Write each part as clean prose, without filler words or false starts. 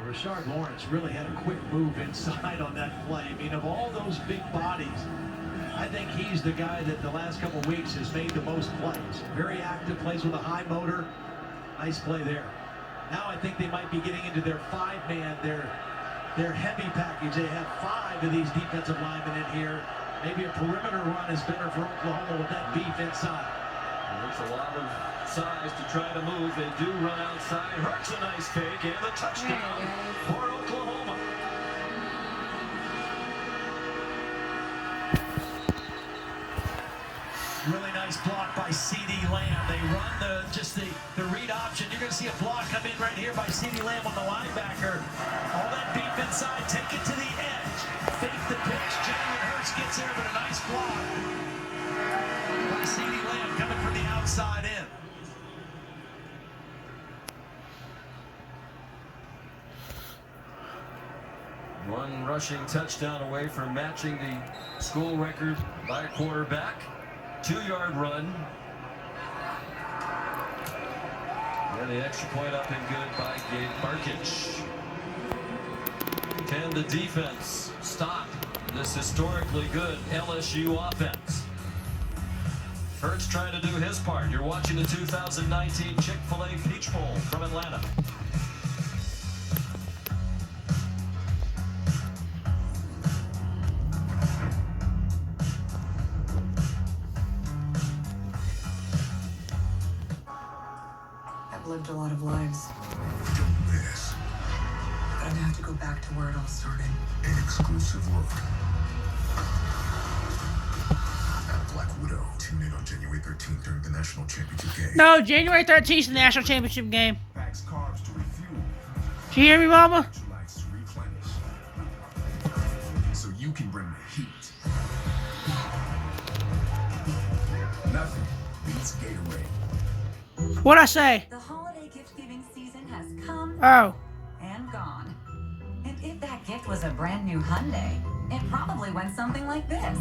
Rashard Lawrence really had a quick move inside on that play. I mean, of all those big bodies, I think he's the guy that the last couple of weeks has made the most plays. Very active, plays with a high motor. Nice play there. Now I think they might be getting into their five-man, their heavy package. They have five of these defensive linemen in here. Maybe a perimeter run is better for Oklahoma with that beef inside. There's a lot of size to try to move. They do run outside. Hurts a nice fake and the touchdown for Oklahoma. Really nice block by CeeDee Lamb. They run the read option. You're going to see a block come in right here by CeeDee Lamb on the linebacker. All that beef inside. Take it to the edge. Fake the pitch. Jalen Hurts gets there, but a nice block by CeeDee Lamb coming from the outside in. One rushing touchdown away from matching the school record by a quarterback. 2-yard run. And the extra point up and good by Gabe Barkich. Can the defense stop this historically good LSU offense? Hurts trying to do his part. You're watching the 2019 Chick-fil-A Peach Bowl from Atlanta. I've lived a lot of lives. Don't miss But I'm gonna have to go back to where it all started. an exclusive look at Black Widow. Tune in on January 13th during the national championship game. No, January 13th is the national championship game. Packs carbs to refuel. Did you hear me, Mama? Electrolytes to replenish. So you can bring the heat. Nothing beats Gatorade. What'd I say? The holiday gift-giving season has come Oh. and gone. And if that gift was a brand new Hyundai, it probably went something like this.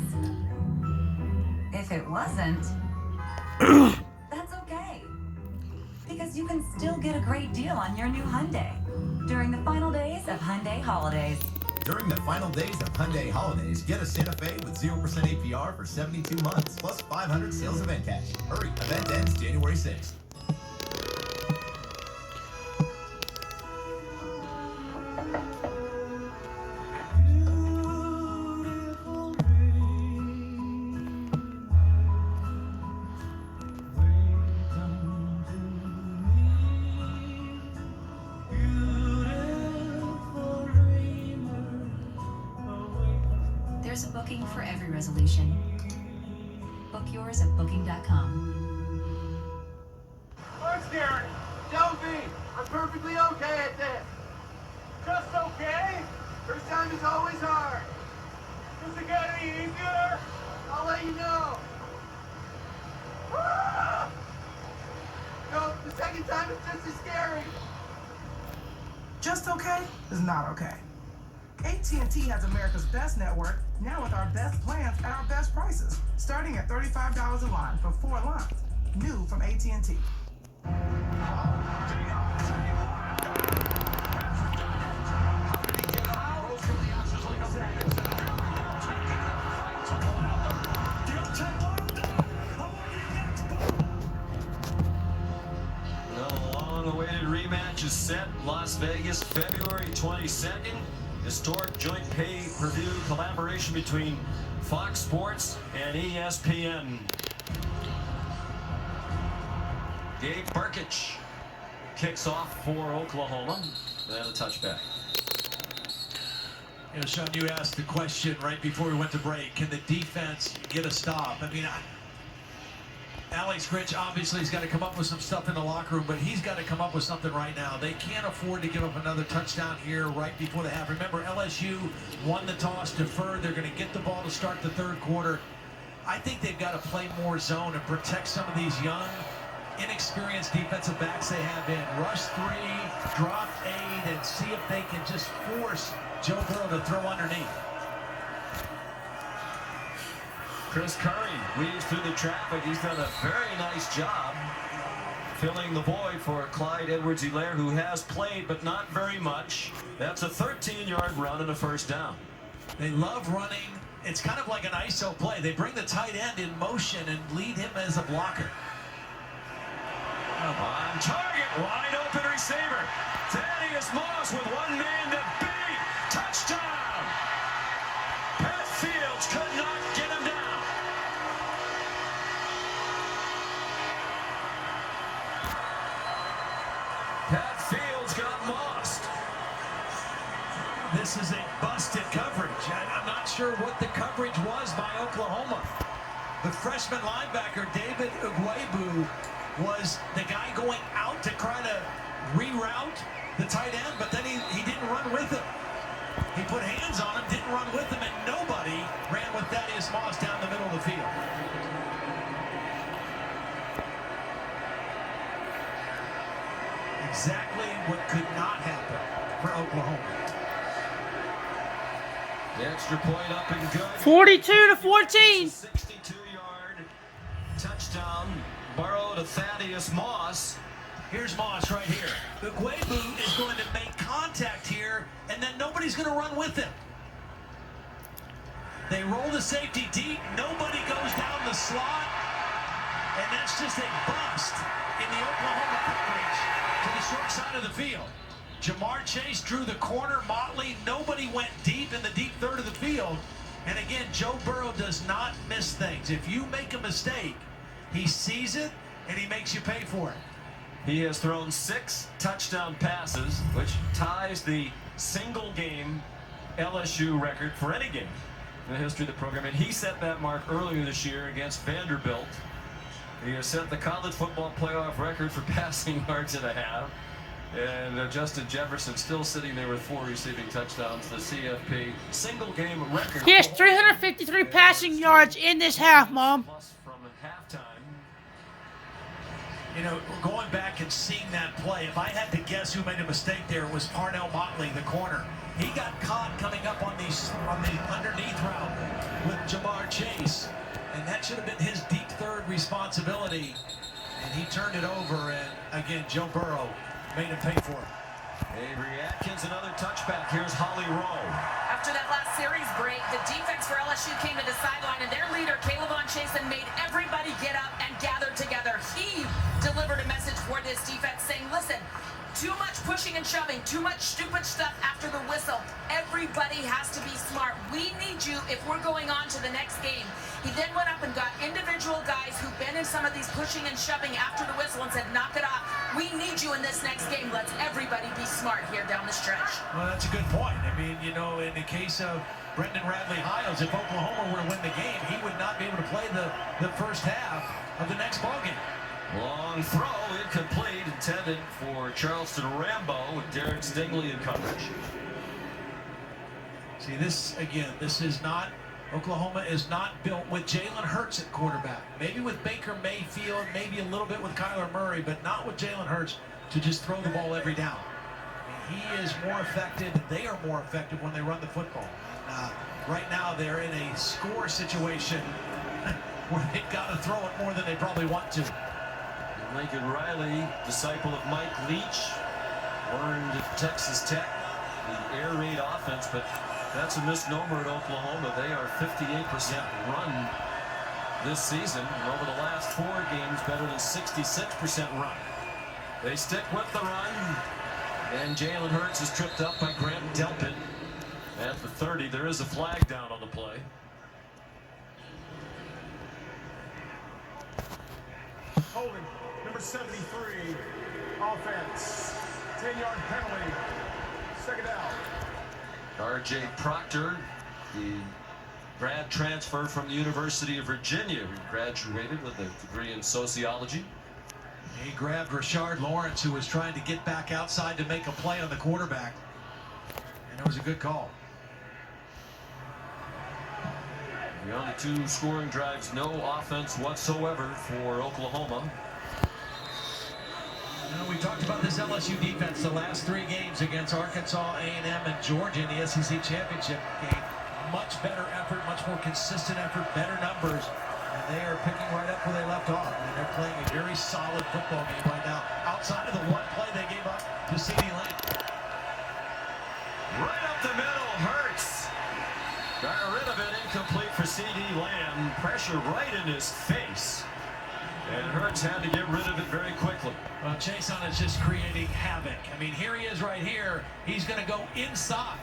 If it wasn't, that's okay. Because you can still get a great deal on your new Hyundai during the final days of Hyundai Holidays. During the final days of Hyundai Holidays, get a Santa Fe with 0% APR for 72 months, plus 500 sales event cash. Hurry, event ends January 6th. There's a booking for every resolution. Book yours at booking.com. I'm scared. Don't be. I'm perfectly okay at this. Just okay? First time is always hard. Is it gonna be easier? I'll let you know. Ah! No, the second time is just as scary. Just okay is not okay. AT&T has America's best network, now with our best plans at our best prices, starting at $35 a line for 4 lines. New from AT&T. The long-awaited rematch is set. Las Vegas, February 22nd. Historic joint pay-per-view collaboration between Fox Sports and ESPN. Gabe Barkich kicks off for Oklahoma. And a touchback. You know, Sean, you asked the question right before we went to break. Can the defense get a stop? I mean, Alex Grinch obviously has got to come up with some stuff in the locker room, but he's got to come up with something right now. They can't afford to give up another touchdown here right before the half. Remember, LSU won the toss, deferred. They're going to get the ball to start the third quarter. I think they've got to play more zone and protect some of these young, inexperienced defensive backs they have in. Rush 3, drop 8, and see if they can just force Joe Burrow to throw underneath. Chris Curry weaves through the traffic. He's done a very nice job filling the void for Clyde Edwards-Helaire, who has played but not very much. That's a 13-yard run and a first down. They love running. It's kind of like an ISO play. They bring the tight end in motion and lead him as a blocker. On target, wide open receiver. Thaddeus Moss with one man to beat. Touchdown! Pat Fields could not get him down. Pat Fields got Moss. This is a busted coverage. I'm not sure what the coverage was by Oklahoma. The freshman linebacker, David Ugwebu, was the guy going out to try to reroute the tight end, but then he didn't run with him. He put hands on him, didn't run with him, and nobody ran with Thaddeus Moss down the middle of the field. Exactly what could not happen for Oklahoma. The extra point up and good. 42-14. 62-yard touchdown. Burrow to Thaddeus Moss. Here's Moss right here. Ugwebu is going to make contact here, and then nobody's going to run with him. They roll the safety deep. Nobody goes down the slot, and that's just a bust in the Oklahoma coverage to the short side of the field. Jamar Chase drew the corner. Motley, nobody went deep in the deep third of the field. And again, Joe Burrow does not miss things. If you make a mistake, he sees it and he makes you pay for it. He has thrown 6 touchdown passes, which ties the single game LSU record for any game in the history of the program. And he set that mark earlier this year against Vanderbilt. He has set the college football playoff record for passing yards and a half. And Justin Jefferson still sitting there with 4 receiving touchdowns, the CFP single game record. He has 353 passing yards in this half, Mom. Plus from halftime. You know, going back and seeing that play, if I had to guess who made a mistake there, it was Parnell Motley, the corner. He got caught coming up on the underneath route with Jamar Chase, and that should have been his deep third responsibility. And he turned it over, and again, Joe Burrow made him pay for it. Avery Atkins, another touchback. Here's Holly Rowe. After that last series break, the defense for LSU came to the sideline, and their leader, Caleb Chasen, made everybody get up and gather together. He delivered a message for this defense saying, listen, too much pushing and shoving, too much stupid stuff after the whistle. Everybody has to be smart. We need you if we're going on to the next game. He then went up and got individual guys who've been in some of these pushing and shoving after the whistle and said, knock it off. We need you in this next game. Let's everybody be smart here down the stretch. Well, that's a good point. I mean, you know, in the case of Brendan Radley-Hiles, if Oklahoma were to win the game, he would not be able to play the first half of the next ballgame. Long throw, incomplete, intended for Charleston Rambo with Derek Stingley in coverage. See, this is not, Oklahoma is not built with Jalen Hurts at quarterback. Maybe with Baker Mayfield, maybe a little bit with Kyler Murray, but not with Jalen Hurts to just throw the ball every down. I mean, he is more effective, they are more effective when they run the football. Right now, they're in a score situation where they've got to throw it more than they probably want to. Lincoln Riley, disciple of Mike Leach, learned at Texas Tech, the air raid offense, but that's a misnomer at Oklahoma. They are 58% run this season, and over the last 4 games, better than 66% run. They stick with the run, and Jalen Hurts is tripped up by Grant Delpit at the 30. There is a flag down on the play. Holding, number 73, offense, 10-yard penalty, second down. R.J. Proctor, the grad transfer from the University of Virginia, who graduated with a degree in sociology. He grabbed Rashard Lawrence, who was trying to get back outside to make a play on the quarterback, and it was a good call. The only 2 scoring drives, no offense whatsoever for Oklahoma. You know, we talked about this LSU defense the last 3 games against Arkansas, A&M, and Georgia in the SEC championship game. Much better effort, much more consistent effort, better numbers. And they are picking right up where they left off. And they're playing a very solid football game right now. Outside of the one play they gave up to C.D. Lamb. Right up the middle, Hurts. Got rid of it, incomplete for C.D. Lamb. Pressure right in his face. And Hurts had to get rid of it very quickly. Well, Chason is just creating havoc. I mean, here he is right here. He's going to go inside.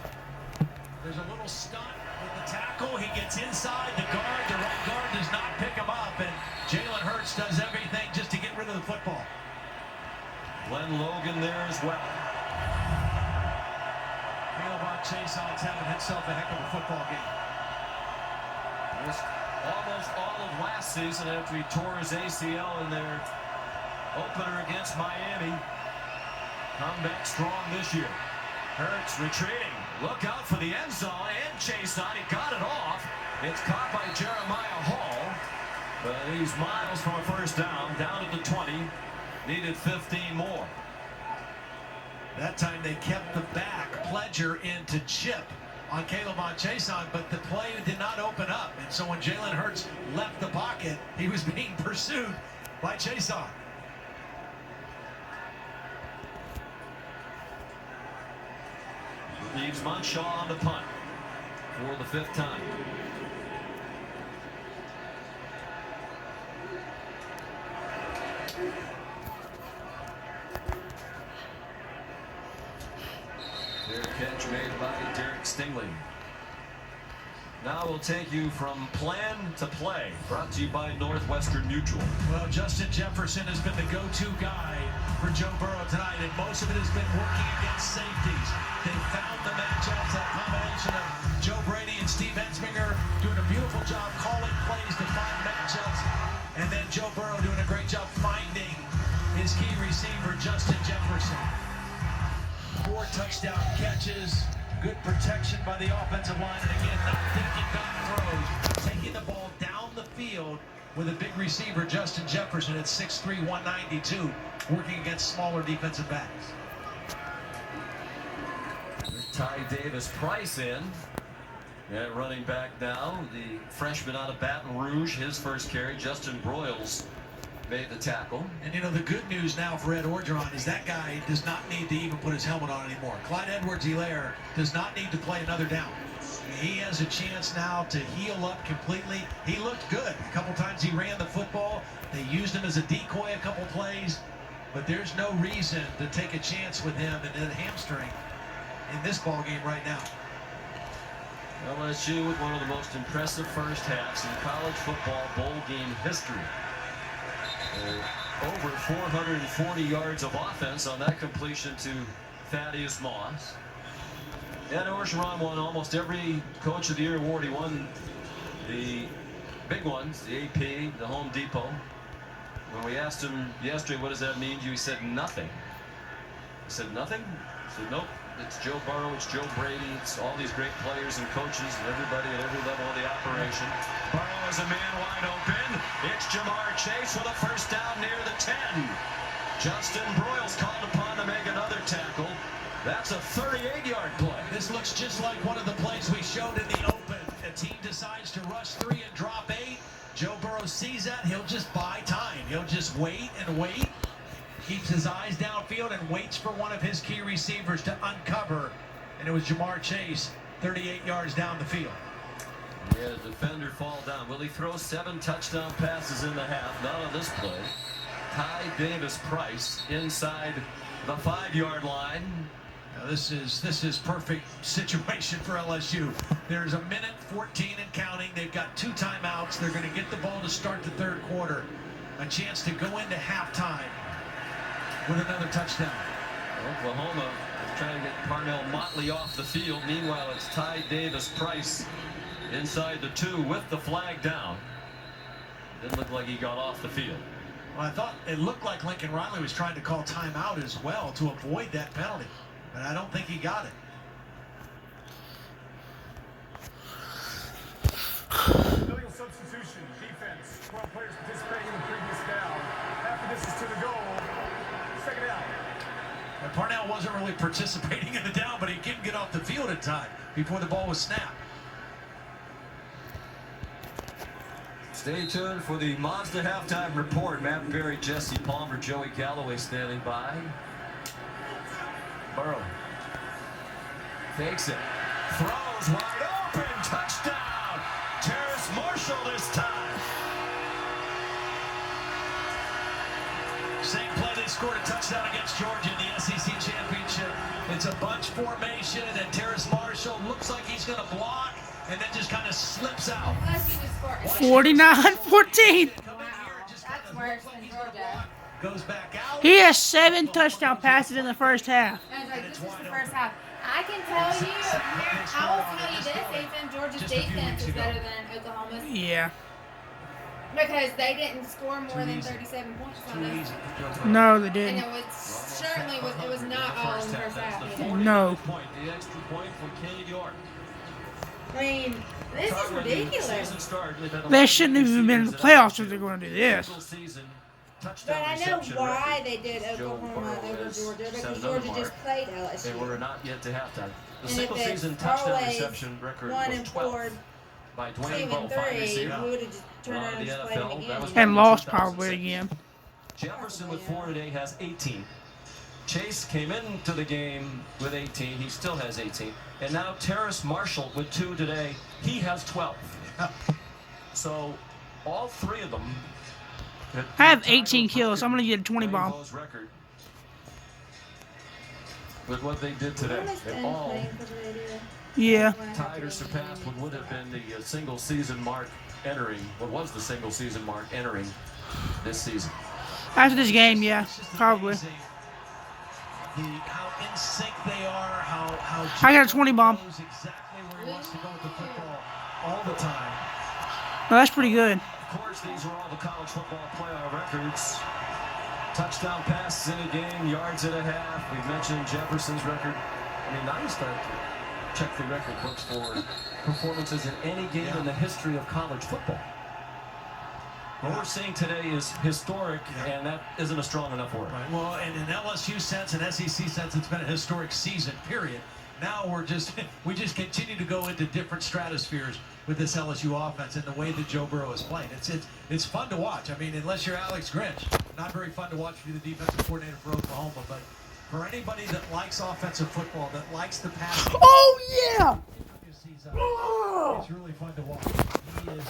There's a little stunt with the tackle. He gets inside the guard. The right guard does not pick him up. And Jalen Hurts does everything just to get rid of the football. Glenn Logan there as well. Chason's having himself a heck of a football game. Missed almost all of last season after he tore his ACL in their opener against Miami. Come back strong this year. Hurts retreating. Look out for the end zone, and Chason, he got it off. It's caught by Jeremiah Hall. But he's miles from a first down at the 20. Needed 15 more. That time they kept the back, Pledger into chip on Caleb on Chason, but the play did not open up. And so when Jalen Hurts left the pocket, he was being pursued by Chason. Leaves Munshaw on the punt for the 5th time. Their catch made by Derek Stingley. Now we'll take you from plan to play. Brought to you by Northwestern Mutual. Well, Justin Jefferson has been the go-to guy for Joe Burrow tonight, and most of it has been working against safeties. They found the matchups, that combination of Joe Brady and Steve Ensminger doing a beautiful job calling plays to find matchups, and then Joe Burrow doing a great job finding his key receiver, Justin Jefferson. 4 touchdown catches, good protection by the offensive line, and again, not thinking back throws, taking the ball down the field with a big receiver, Justin Jefferson at 6'3", 192, working against smaller defensive backs. Ty Davis-Price in at running back now. The freshman out of Baton Rouge, his first carry. Justin Broyles made the tackle. And you know, the good news now for Ed Orgeron is that guy does not need to even put his helmet on anymore. Clyde Edwards-Helaire does not need to play another down. He has a chance now to heal up completely. He looked good. A couple times he ran the football. They used him as a decoy a couple plays. But there's no reason to take a chance with him and that hamstring in this ball game right now. LSU with one of the most impressive first halves in college football bowl game history. Over 440 yards of offense on that completion to Thaddeus Moss. Ed Orgeron won almost every Coach of the Year award. He won the big ones, the AP, the Home Depot. When we asked him yesterday, what does that mean to you? He said nothing. He said nothing? He said nope. It's Joe Burrow, it's Joe Brady, it's all these great players and coaches and everybody at every level of the operation. Burrow is a man wide open. It's Jamar Chase with a first down near the 10. Justin Broyles called upon to make another tackle. That's a 38-yard play. This looks just like one of the plays we showed in the open. A team decides to rush 3 and drop 8. Joe Burrow sees that. He'll just buy time. He'll just wait and wait. Keeps his eyes downfield and waits for one of his key receivers to uncover. And it was Jamar Chase, 38 yards down the field. Yeah, defender fall down. Will he throw 7 touchdown passes in the half? Not on this play. Ty Davis-Price inside the 5-yard line. Now this is perfect situation for LSU. There's a minute 14 and counting. They've got 2 timeouts. They're going to get the ball to start the 3rd quarter. A chance to go into halftime with another touchdown. Oklahoma is trying to get Parnell Motley off the field. Meanwhile, it's Ty Davis-Price inside the 2 with the flag down. Didn't look like he got off the field. Well, I thought it looked like Lincoln Riley was trying to call timeout as well to avoid that penalty, but I don't think he got it. Illegal substitution, defense. 12 players participating in the previous down. Half of this is to the goal. 2nd down. But Parnell wasn't really participating in the down, but he couldn't get off the field in time before the ball was snapped. Stay tuned for the Mazda halftime report. Matt Berry, Jesse Palmer, Joey Galloway standing by. Burrow fakes it, throws wide open, touchdown. Terrace Marshall this time. Same play, they scored a touchdown against Georgia in the SEC championship. It's a bunch formation, and Terrace Marshall looks like he's going to block, and then just kind of slips out. 49-14. That's worse than Georgia. Goes back out. He has 7 touchdown passes in the first half. This is the first half. I can tell you, I will tell you this, Ethan, Georgia's defense is better than Oklahoma's. Yeah. Because they didn't score more than 37 points on us. No, they And didn't. it was it was not all in the first half. No. The extra point from Kenny York. I mean, this is ridiculous. They shouldn't have even been in the playoffs if they're going to do this. But I know why they did Oklahoma over Georgia, because Georgia just played LSU. They were not yet to halftime. The And single if season it's touchdown always reception record 1 was and 12 4, by 2 Dwayne Bowe, and 5 3, receivers. we would have just turned around and just played NFL, it that was again. And lost 2006. probably again. Jefferson with 4 today has 18. Chase came into the game with 18. He still has 18. And now Terrace Marshall with 2 today. He has 12. So all 3 of them. I have 18 kills. I'm going to get a 20 bomb. Record with what they did today. They all Yeah. tied or surpassed what would have been the single season mark entering, what was the single season mark entering this season. After this game, yeah, probably. How in sync they are, how I got a 20 bomb. knows exactly where he wants to go with the football all the time. No, that's pretty good. Of course, these are all the college football playoff records. Touchdown passes in a game, yards and a half. We mentioned Jefferson's record. I mean, now you start to check the record books for performances in any game in the history of college football. What we're seeing today is historic, and that isn't a strong enough word. Right. Well, and in LSU sense and SEC sense, it's been a historic season, period. Now we just continue to go into different stratospheres with this LSU offense and the way that Joe Burrow is playing. It's fun to watch. I mean, unless you're Alex Grinch, not very fun to watch if you're the defensive coordinator for Oklahoma. But for anybody that likes offensive football, that likes the passing, Oh, yeah! it's really fun to watch. He is